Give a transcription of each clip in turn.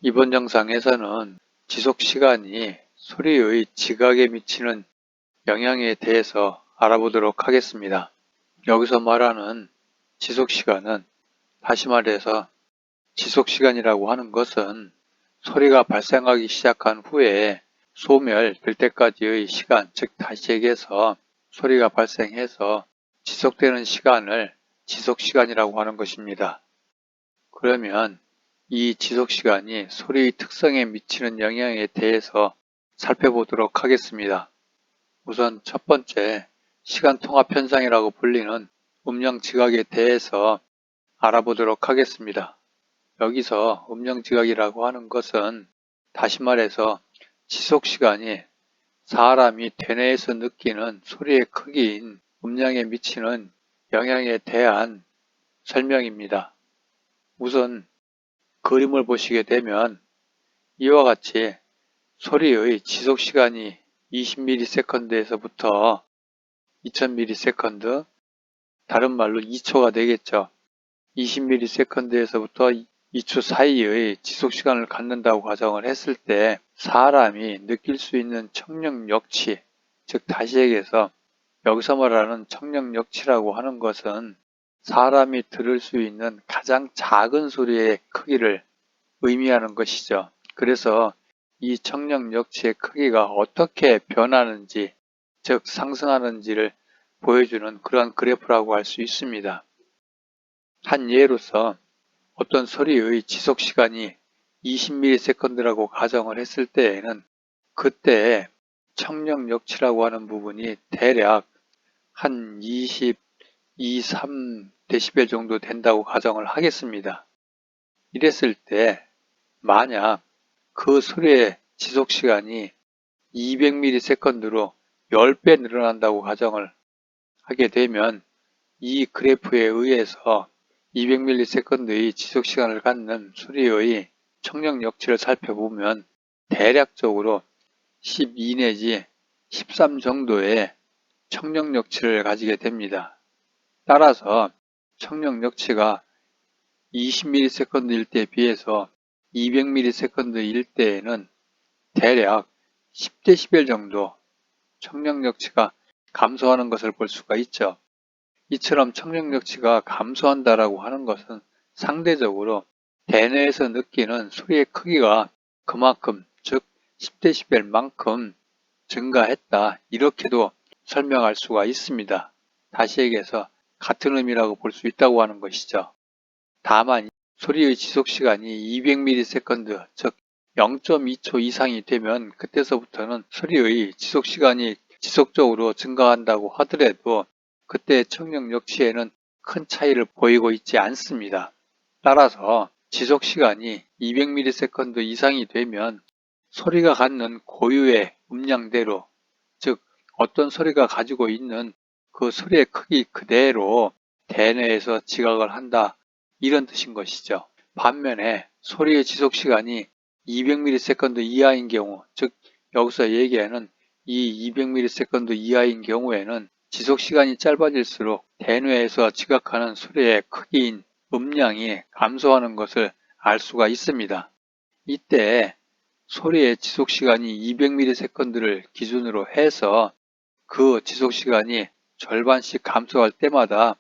이번 영상에서는 지속시간이 소리의 지각에 미치는 영향에 대해서 알아보도록 하겠습니다. 여기서 말하는 지속시간은, 다시 말해서 지속시간이라고 하는 것은 소리가 발생하기 시작한 후에 소멸될 때까지의 시간, 즉 다시 얘기해서 소리가 발생해서 지속되는 시간을 지속시간이라고 하는 것입니다. 그러면 이 지속시간이 소리의 특성에 미치는 영향에 대해서 살펴보도록 하겠습니다. 우선 첫 번째, 시간통합현상이라고 불리는 음영지각에 대해서 알아보도록 하겠습니다. 여기서 음영지각이라고 하는 것은, 다시 말해서 지속시간이 사람이 대뇌에서 느끼는 소리의 크기인 음량에 미치는 영향에 대한 설명입니다. 우선 그림을 보시게 되면 이와 같이 소리의 지속시간이 20ms에서부터 2000ms, 다른 말로 2초가 되겠죠. 20ms에서부터 2초 사이의 지속시간을 갖는다고 가정을 했을 때 사람이 느낄 수 있는 청력역치, 즉 다시 얘기해서 여기서 말하는 청력역치라고 하는 것은 사람이 들을 수 있는 가장 작은 소리의 크기를 의미하는 것이죠. 그래서 이 청력역치의 크기가 어떻게 변하는지, 즉 상승하는지를 보여주는 그러한 그래프라고 할 수 있습니다. 한 예로서 어떤 소리의 지속시간이 20ms라고 가정을 했을 때에는 그때 청력역치라고 하는 부분이 대략 한 23dB 정도 된다고 가정을 하겠습니다. 이랬을 때 만약 그 소리의 지속시간이 200ms로 10배 늘어난다고 가정을 하게 되면 이 그래프에 의해서 200ms의 지속시간을 갖는 소리의 청력역치를 살펴보면 대략적으로 12 내지 13 정도의 청력역치를 가지게 됩니다. 따라서 청력역치가 20ms일 때에 비해서 200ms일 때에는 대략 10dB 정도 청력역치가 감소하는 것을 볼 수가 있죠. 이처럼 청력역치가 감소한다라고 하는 것은 상대적으로 대뇌에서 느끼는 소리의 크기가 그만큼, 즉 10dB만큼 증가했다, 이렇게도 설명할 수가 있습니다. 다시 얘기해서 같은 의미라고 볼 수 있다고 하는 것이죠. 다만 소리의 지속시간이 200ms, 즉 0.2초 이상이 되면 그때서부터는 소리의 지속시간이 지속적으로 증가한다고 하더라도 그때 청력역치에는 큰 차이를 보이고 있지 않습니다. 따라서 지속시간이 200ms 이상이 되면 소리가 갖는 고유의 음량대로, 즉 어떤 소리가 가지고 있는 그 소리의 크기 그대로 대뇌에서 지각을 한다, 이런 뜻인 것이죠. 반면에 소리의 지속시간이 200ms 이하인 경우, 즉 여기서 얘기하는 이 200ms 이하인 경우에는 지속시간이 짧아질수록 대뇌에서 지각하는 소리의 크기인 음량이 감소하는 것을 알 수가 있습니다. 이때 소리의 지속시간이 200ms를 기준으로 해서 그 지속시간이 절반씩 감소할 때마다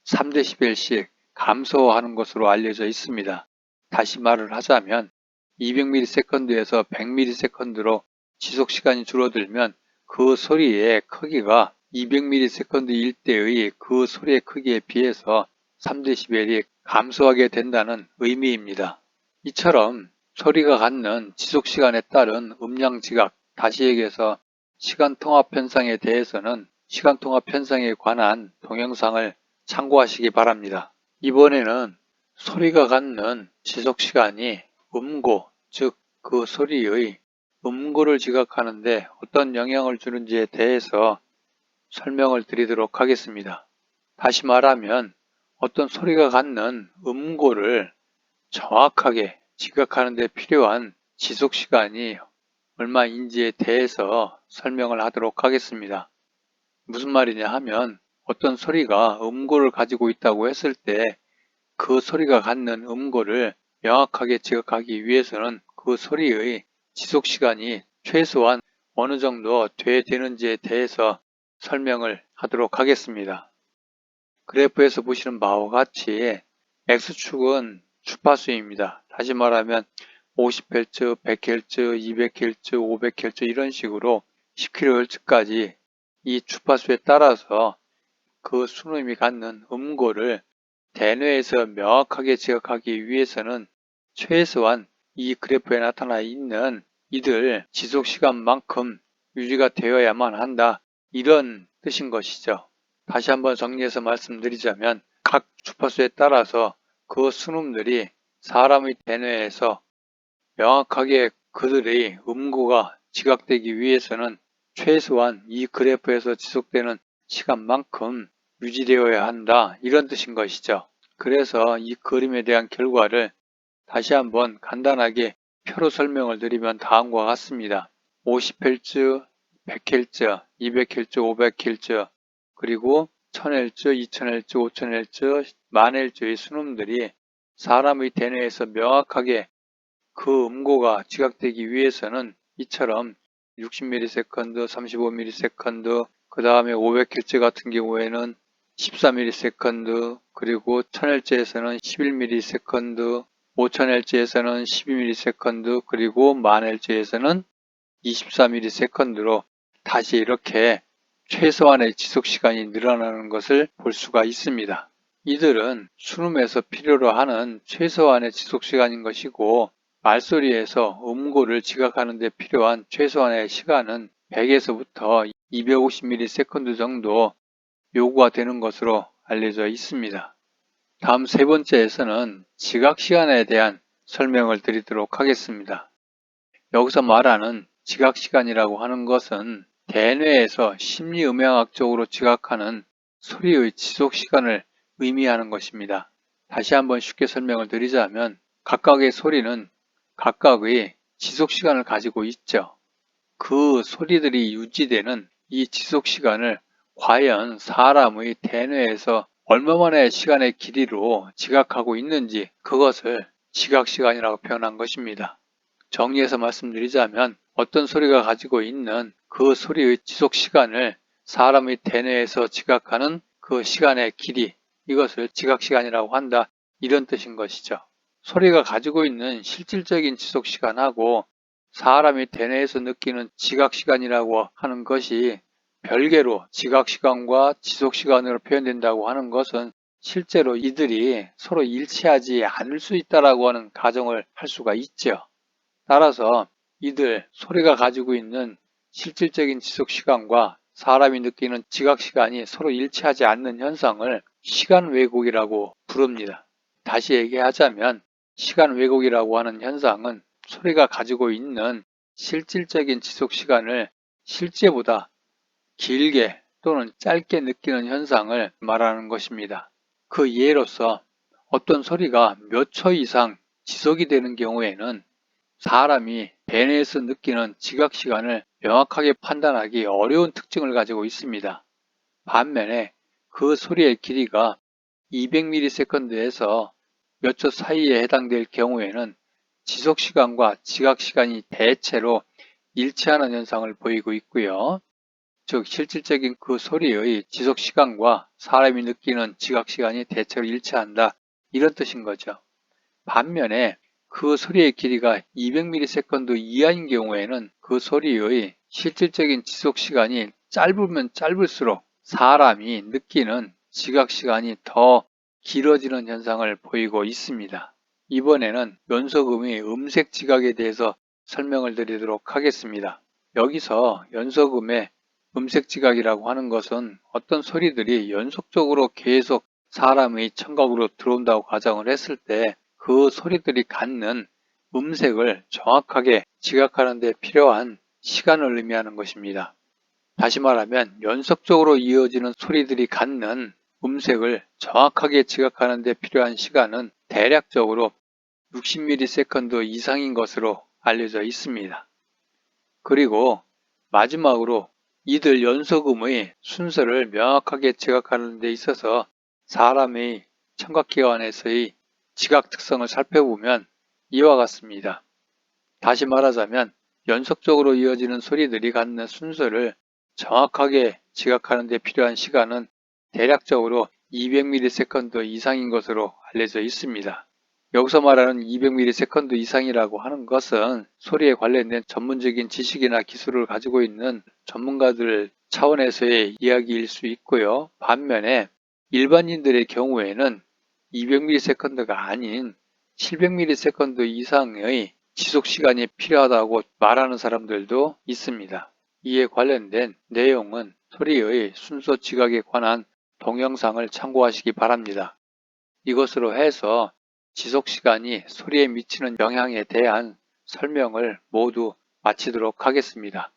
3dB씩 감소하는 것으로 알려져 있습니다. 다시 말을 하자면 200ms에서 100ms로 지속시간이 줄어들면 그 소리의 크기가 200ms일 때의 그 소리의 크기에 비해서 3dB이 감소하게 된다는 의미입니다. 이처럼 소리가 갖는 지속시간에 따른 음량지각, 다시 얘기해서 시간통합현상에 대해서는 시간통합현상에 관한 동영상을 참고하시기 바랍니다. 이번에는 소리가 갖는 지속시간이 음고, 즉 그 소리의 음고를 지각하는데 어떤 영향을 주는지에 대해서 설명을 드리도록 하겠습니다. 다시 말하면 어떤 소리가 갖는 음고를 정확하게 지각하는 데 필요한 지속시간이 얼마인지에 대해서 설명을 하도록 하겠습니다. 무슨 말이냐 하면 어떤 소리가 음고를 가지고 있다고 했을 때 그 소리가 갖는 음고를 명확하게 지각하기 위해서는 그 소리의 지속시간이 최소한 어느 정도 돼야 되는지에 대해서 설명을 하도록 하겠습니다. 그래프에서 보시는 바와 같이 X축은 주파수입니다. 다시 말하면 50Hz, 100Hz, 200Hz, 500Hz 이런 식으로 10kHz까지 이 주파수에 따라서 그 순음이 갖는 음고를 대뇌에서 명확하게 지각하기 위해서는 최소한 이 그래프에 나타나 있는 이들 지속시간만큼 유지가 되어야만 한다. 이런 뜻인 것이죠. 다시 한번 정리해서 말씀드리자면 각 주파수에 따라서 그 순음들이 사람의 대뇌에서 명확하게 그들의 음고가 지각되기 위해서는 최소한 이 그래프에서 지속되는 시간만큼 유지되어야 한다. 이런 뜻인 것이죠. 그래서 이 그림에 대한 결과를 다시 한번 간단하게 표로 설명을 드리면 다음과 같습니다. 50Hz, 100Hz, 200Hz, 500Hz, 그리고 1000Hz, 2000Hz, 5000Hz, 10,000Hz의 순음들이 사람의 대뇌에서 명확하게 그 음고가 지각되기 위해서는 이처럼 60ms, 35ms, 그 다음에 500Hz 같은 경우에는 14ms, 그리고 1000Hz에서는 11ms, 5000Hz에서는 12ms, 그리고 10,000Hz에서는 24ms로 다시 이렇게 최소한의 지속시간이 늘어나는 것을 볼 수가 있습니다. 이들은 순음에서 필요로 하는 최소한의 지속시간인 것이고 말소리에서 음고를 지각하는 데 필요한 최소한의 시간은 100에서부터 250ms 정도 요구가 되는 것으로 알려져 있습니다. 다음 세 번째에서는 지각시간에 대한 설명을 드리도록 하겠습니다. 여기서 말하는 지각시간이라고 하는 것은 대뇌에서 심리음향학적으로 지각하는 소리의 지속시간을 의미하는 것입니다. 다시 한번 쉽게 설명을 드리자면 각각의 소리는 각각의 지속시간을 가지고 있죠. 그 소리들이 유지되는 이 지속시간을 과연 사람의 대뇌에서 얼마만의 시간의 길이로 지각하고 있는지 그것을 지각시간이라고 표현한 것입니다. 정리해서 말씀드리자면 어떤 소리가 가지고 있는 그 소리의 지속시간을 사람의 대뇌에서 지각하는 그 시간의 길이, 이것을 지각시간이라고 한다. 이런 뜻인 것이죠. 소리가 가지고 있는 실질적인 지속시간하고 사람이 대뇌에서 느끼는 지각시간이라고 하는 것이 별개로 지각시간과 지속시간으로 표현된다고 하는 것은 실제로 이들이 서로 일치하지 않을 수 있다고 하는 가정을 할 수가 있죠. 따라서 이들 소리가 가지고 있는 실질적인 지속시간과 사람이 느끼는 지각시간이 서로 일치하지 않는 현상을 시간 왜곡이라고 부릅니다. 다시 얘기하자면 시간 왜곡이라고 하는 현상은 소리가 가지고 있는 실질적인 지속시간을 실제보다 길게 또는 짧게 느끼는 현상을 말하는 것입니다. 그 예로서 어떤 소리가 몇 초 이상 지속이 되는 경우에는 사람이 대뇌에서 느끼는 지각시간을 명확하게 판단하기 어려운 특징을 가지고 있습니다. 반면에 그 소리의 길이가 200ms에서 몇 초 사이에 해당될 경우에는 지속시간과 지각시간이 대체로 일치하는 현상을 보이고 있고요. 즉 실질적인 그 소리의 지속시간과 사람이 느끼는 지각시간이 대체로 일치한다. 이런 뜻인 거죠. 반면에 그 소리의 길이가 200ms 이하인 경우에는 그 소리의 실질적인 지속시간이 짧으면 짧을수록 사람이 느끼는 지각시간이 더 길어지는 현상을 보이고 있습니다. 이번에는 연속음의 음색 지각에 대해서 설명을 드리도록 하겠습니다. 여기서 연속음의 음색 지각이라고 하는 것은 어떤 소리들이 연속적으로 계속 사람의 청각으로 들어온다고 가정을 했을 때 그 소리들이 갖는 음색을 정확하게 지각하는 데 필요한 시간을 의미하는 것입니다. 다시 말하면 연속적으로 이어지는 소리들이 갖는 음색을 정확하게 지각하는 데 필요한 시간은 대략적으로 60ms 이상인 것으로 알려져 있습니다. 그리고 마지막으로 이들 연속음의 순서를 명확하게 지각하는 데 있어서 사람의 청각기관에서의 지각 특성을 살펴보면 이와 같습니다. 다시 말하자면 연속적으로 이어지는 소리들이 갖는 순서를 정확하게 지각하는 데 필요한 시간은 대략적으로 200ms 이상인 것으로 알려져 있습니다. 여기서 말하는 200ms 이상이라고 하는 것은 소리에 관련된 전문적인 지식이나 기술을 가지고 있는 전문가들 차원에서의 이야기일 수 있고요. 반면에 일반인들의 경우에는 200ms가 아닌 700ms 이상의 지속시간이 필요하다고 말하는 사람들도 있습니다. 이에 관련된 내용은 소리의 순서 지각에 관한 동영상을 참고하시기 바랍니다. 이것으로 해서 지속시간이 소리에 미치는 영향에 대한 설명을 모두 마치도록 하겠습니다.